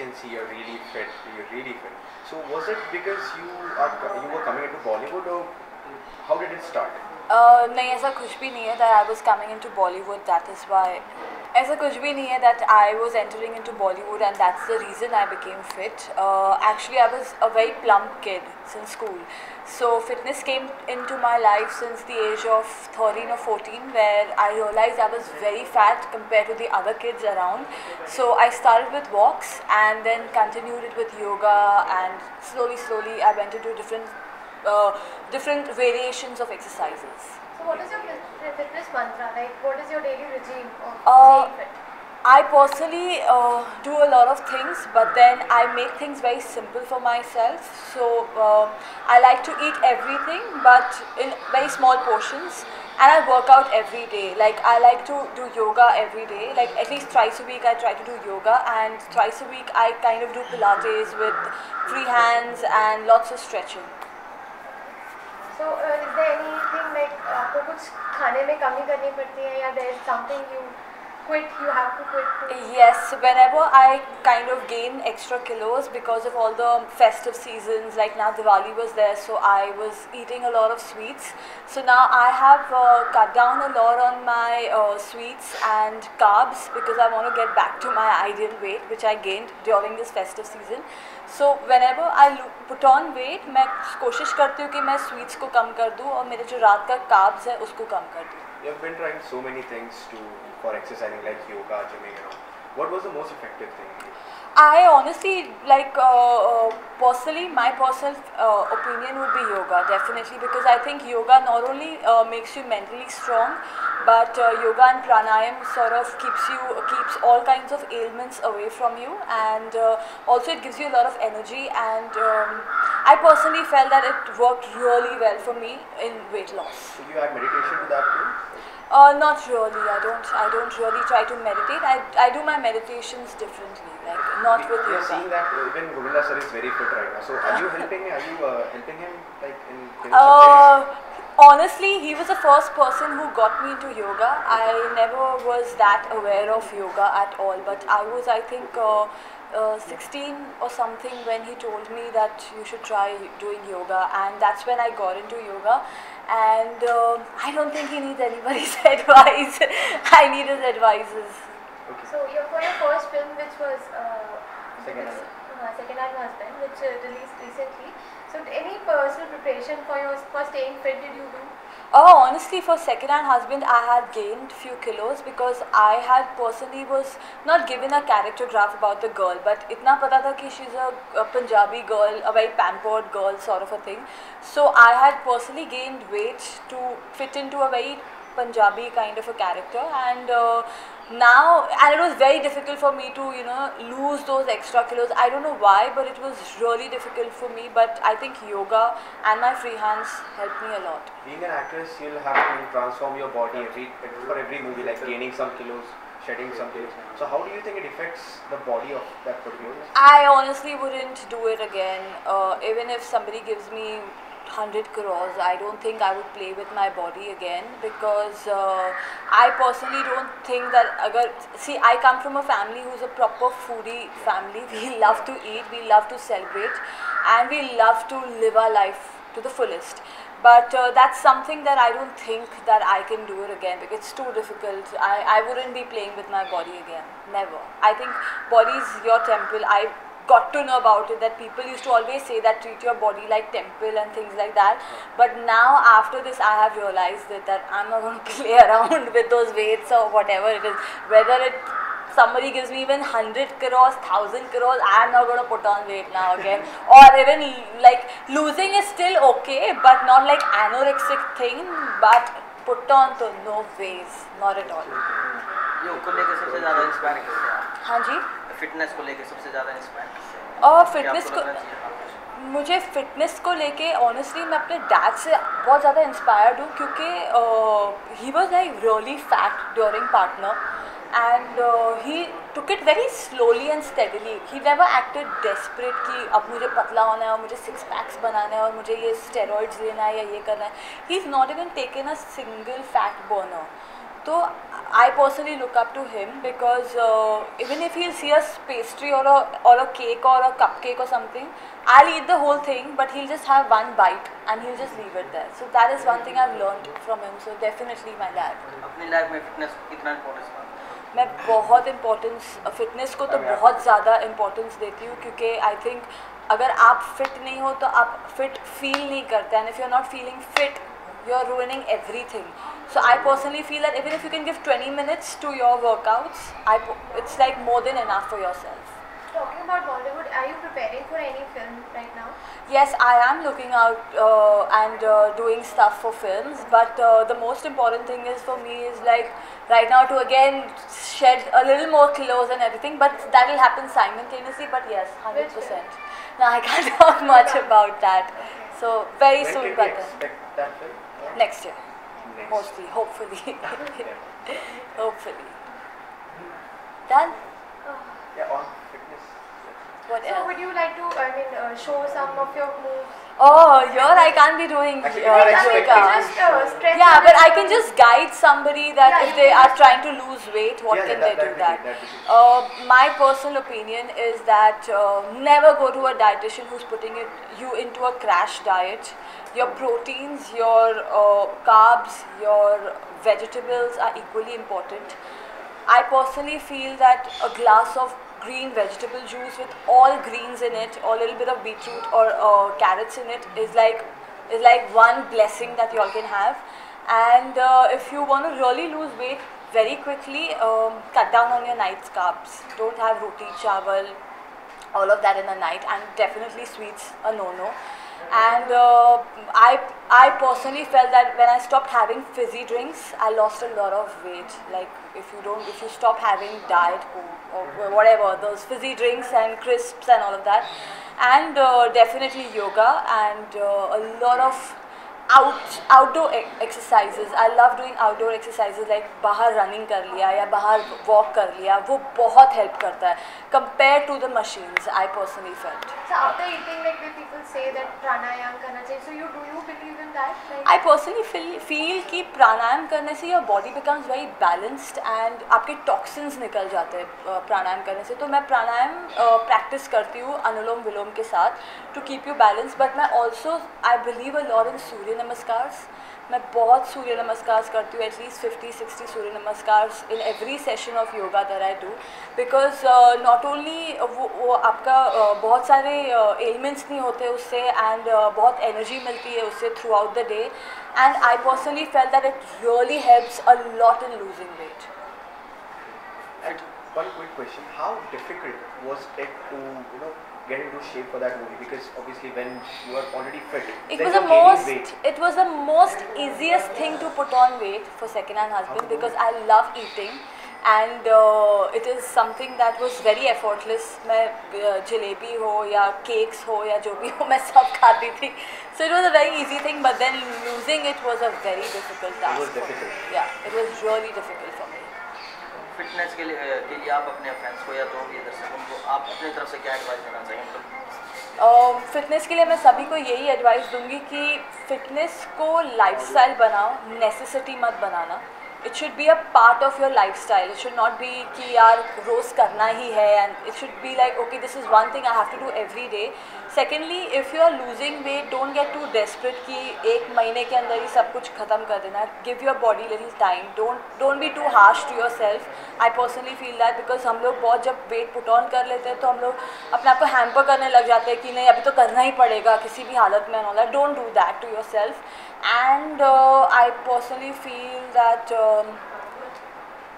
can see you're really fit. You're really fit. So was it because you were coming into Bollywood, or how did it start? नहीं ऐसा कुछ भी नहीं है that I was coming into Bollywood, that is why. ऐसा कुछ भी नहीं है that I was entering into Bollywood and that's the reason I became fit. Actually, I was a very plump kid since school. So fitness came into my life since the age of 13 or 14, where I realized I was very fat compared to the other kids around. So I started with walks and then continued it with yoga, and slowly I went into different variations of exercises. So what is your fitness mantra? Like, what is your daily regime of Uh, staying fit? I personally do a lot of things, but then I make things very simple for myself. So I like to eat everything, but in very small portions. And I work out every day. Like, I like to do yoga every day. Like, at least thrice a week I try to do yoga, and thrice a week I kind of do Pilates with free hands and lots of stretching. So is there anything like आपको कुछ खाने में कमी करनी पड़ती है, या there is something you have to quit? Yes, whenever I kind of gain extra kilos because of all the festive seasons, like now Diwali was there, so I was eating a lot of sweets. So now I have cut down a lot on my sweets and carbs because I want to get back to my ideal weight, which I gained during this festive season. So whenever I put on weight, मैं कोशिश करती हूँ कि मैं sweets को कम कर दूँ और मेरे जो रात का carbs है उसको कम कर दूँ. You have been trying so many things for exercising, like yoga, gymming, and all. What was the most effective thing? I honestly, like, personally, my personal opinion would be yoga, definitely, because I think yoga not only makes you mentally strong, but yoga and pranayam sort of keeps all kinds of ailments away from you, and also it gives you a lot of energy, and I personally felt that it worked really well for me in weight loss. So you add meditation to that too? Not really. I don't really try to meditate. I do my meditations differently, like not with yoga. We are seeing that even Govinda sir is very fit right now. So are you helping? Are you helping him like in some things? Honestly, he was the first person who got me into yoga. I never was that aware of yoga at all, but I was, I think, 16 or something when he told me that you should try doing yoga, and that's when I got into yoga. And I don't think he needs anybody's advice. I need his advices. Okay. So for your first film, which was Second Hand Husband, which released recently. So any personal preparation for staying fit did you do? Oh, honestly, for Second Hand Husband, I had gained few kilos because I had personally was not given a character graph about the girl, but itna pata tha ki she's a Punjabi girl, a very pampered girl sort of a thing. So I had personally gained weight to fit into a very Punjabi kind of a character, and it was very difficult for me to lose those extra kilos. I don't know why, but it was really difficult for me. But I think yoga and my free hands helped me a lot. Being an actress, you'll have to transform your body for every movie, like gaining some kilos, shedding some kilos. So how do you think it affects the body of that particular person? I honestly wouldn't do it again. Even if somebody gives me 100 crores, I don't think I would play with my body again, because I personally don't think that I come from a family who's a proper foodie family. We love to eat, we love to celebrate, and we love to live our life to the fullest. But that's something that I don't think that I can do it again, because it's too difficult. I wouldn't be playing with my body again, never. I think body is your temple. I got to know about it, that people used to always say that treat your body like temple and things like that, but now after this I have realized that I'm not going to play around with those weights or whatever it is. Whether somebody gives me even 100 crores, 1000 crores, I'm not going to put on weight now again. Or even like losing is still okay, but not like anorexic thing, but put on to no ways, not at all. योग को लेकर सबसे ज़्यादा inspire किससे आप? हाँ जी, fitness को लेकर सबसे ज़्यादा इंस्पायर किससे? और फिटनेस को, मुझे फिटनेस को लेके ऑनेस्टली मैं अपने डैड से बहुत ज़्यादा इंस्पायर्ड हूँ, क्योंकि he was like really fat during partner, and he took it very slowly and steadily. He never acted desperate कि अब मुझे पतला होना है और मुझे 6 पैक्स बनाना है और मुझे ये स्टेरॉइड्स लेना है या ये करना है. He is not even taken a single fat burner. तो I personally look up to him because even if he'll see a pastry or a cake or a cupcake or something, I'll eat the whole thing, but he'll just have one bite and he'll just leave it there. So that is one thing I've learned from him. So definitely my dad. अपनी life में fitness कितना importance मानते हैं? मैं बहुत importance fitness को तो बहुत ज़्यादा इम्पोर्टेंस देती हूँ, क्योंकि आई थिंक अगर आप फिट नहीं हो तो आप फिट फील नहीं करते, and if you are not feeling fit you are ruining everything. So I personally feel that even if you can give 20 minutes to your workouts, it's like more than enough for yourself. Talking about Bollywood, are you preparing for any film right now? Yes, I am looking out and doing stuff for films, but the most important thing is for me is like right now to again shed a little more kilos and everything, but that will happen simultaneously. But yes, 100%. Now I can't talk much about that. So very When soon, can we but expect that film? next year, Next. mostly, hopefully. Yeah. Hopefully. Done? Yeah, on fitness. What So else? would you like to, show some of your moves? Oh, here I can't be doing Actually, you are yoga. expecting Just stretch. Yeah, a but I little. can just guide somebody that Yeah, if you they can are just- trying to lose weight, what Yeah, can yeah, they do that? that will be- My personal opinion is that never go to a dietitian who's putting you into a crash diet. Your proteins, your carbs, your vegetables are equally important. I personally feel that a glass of green vegetable juice with all greens in it, or a little bit of beetroot or carrots in it, is like one blessing that you all can have. And if you want to really lose weight very quickly, cut down on your night's carbs. Don't have roti, chawal, all of that in the night, and definitely sweets a no-no. And I personally felt that when I stopped having fizzy drinks, I lost a lot of weight. Like if you stop having diet or whatever, those fizzy drinks and crisps and all of that, and definitely yoga and a lot of outdoor exercises. I love doing outdoor exercises like बाहर running कर लिया या बाहर walk कर लिया, वो बहुत help करता है compared to the machines. I personally felt. So after eating, like the people say that pranayam करना चाहिए. So do you believe in that? Like, I personally feel कि प्राणायाम करने से your body becomes very balanced and आपके toxins निकल जाते हैं प्राणायाम करने से. तो मैं प्राणायाम practice करती हूँ अनुलोम विलोम के साथ to keep you balanced. But मैं also I believe a lot in सूर्य नमस्कार. मैं बहुत सूर्य नमस्कार करती हूँ, एटलीस्ट 50-60 सूर्य नमस्कार in every session of yoga that I do, because not only वो आपका बहुत सारे एलिमेंट्स नहीं होते उससे, एंड बहुत एनर्जी मिलती है उससे through out the day, and I personally felt that it really helps a lot in losing weight. And one quick question: how difficult was it to get into shape for that movie? Because obviously when you are already fit, It then was the you're gaining most. weight. It was the most easiest thing to put on weight for second-hand husband because I love eating, and it is something that was very effortless. मैं जलेबी हो या cakes हो या जो भी हो मैं सब खाती थी. So it was a very easy thing, but then losing it was a very difficult task. It was difficult. Yeah, it was really difficult for me. Fitness के लिए आप अपने फ्रेंड्स को या जो भी दर्शकों को आप अपनी तरफ से क्या एडवाइस देना चाहिए? फिटनेस के लिए मैं सभी को यही एडवाइस दूंगी कि फिटनेस को लाइफस्टाइल बनाओ, नेसेसिटी मत बनाना. It should be a part of your lifestyle. It should not be कि यार रोज़ करना ही है, and it should be like okay this is one thing I have to do every day. Secondly, if you are losing weight, don't get too desperate कि एक महीने के अंदर ही सब कुछ ख़त्म कर देना. Give your body little time. Don't be too harsh to your self. I personally feel that because हम लोग बहुत जब वेट पुट ऑन कर लेते हैं तो हम लोग अपने आप को हैम्पर करने लग जाते हैं कि नहीं अभी तो करना ही पड़ेगा किसी भी हालत में. And all that, don't do that to your self. And I personally feel that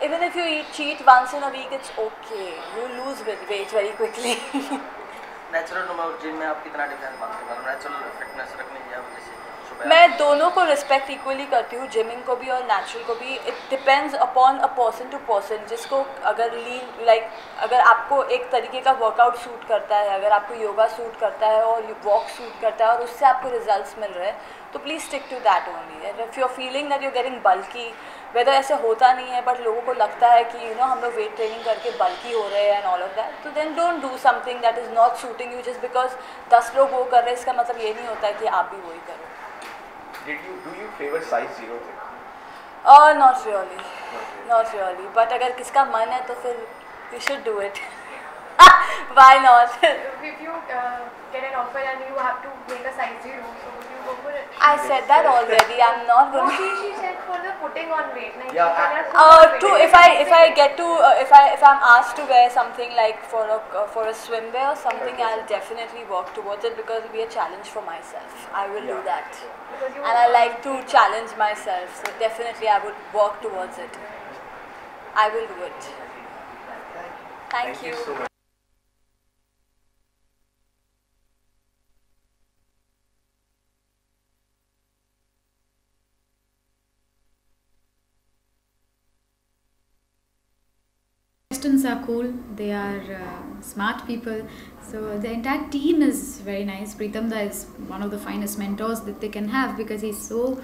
even if you cheat once in a week, it's okay. You lose weight very quickly. Natural और जिम में आप कितना difference मानते हैं? Natural fitness रखने की आप जैसे सुबह मैं दोनों को रिस्पेक्ट इक्वली करती हूँ, जिमिंग को भी और नेचुरल को भी. It depends upon a person to person. जिसको अगर अगर आपको एक तरीके का वर्कआउट सूट करता है, अगर आपको योगा सूट करता है और वॉक सूट करता है और उससे आपको रिजल्ट्स मिल रहे हैं, तो please stick to that only. And if you are feeling that you getting bulky, whether ऐसे होता नहीं है बट लोगों को लगता है कि हम लोग वेट ट्रेनिंग करके बल्की हो रहे हैं एंड ऑल ऑफ दैट, तो then don't do something that is not suiting you just because 10 लोग वो कर रहे हैं. इसका मतलब ये नहीं होता है कि आप भी वही करो. Do you favor size 0 thing? Not really. Not really. But अगर किसका मन है तो फिर you should do it. Why not? If you get an offer and you have to make a size 0, so would you go for it? I said that already. I'm not No, going to. she said for the putting on weight. Like Yeah, you cannot put on weight. To if I get to if I'm asked to wear something like for a swimwear or something, I'll definitely work towards it because it'll be a challenge for myself. I will do that, Because you and I like to challenge myself. So definitely, I would work towards it. I will do it. Thank you. so much. Contestants are cool, they are smart people, so the entire team is very nice. Pritam Da is one of the finest mentors that they can have because he's so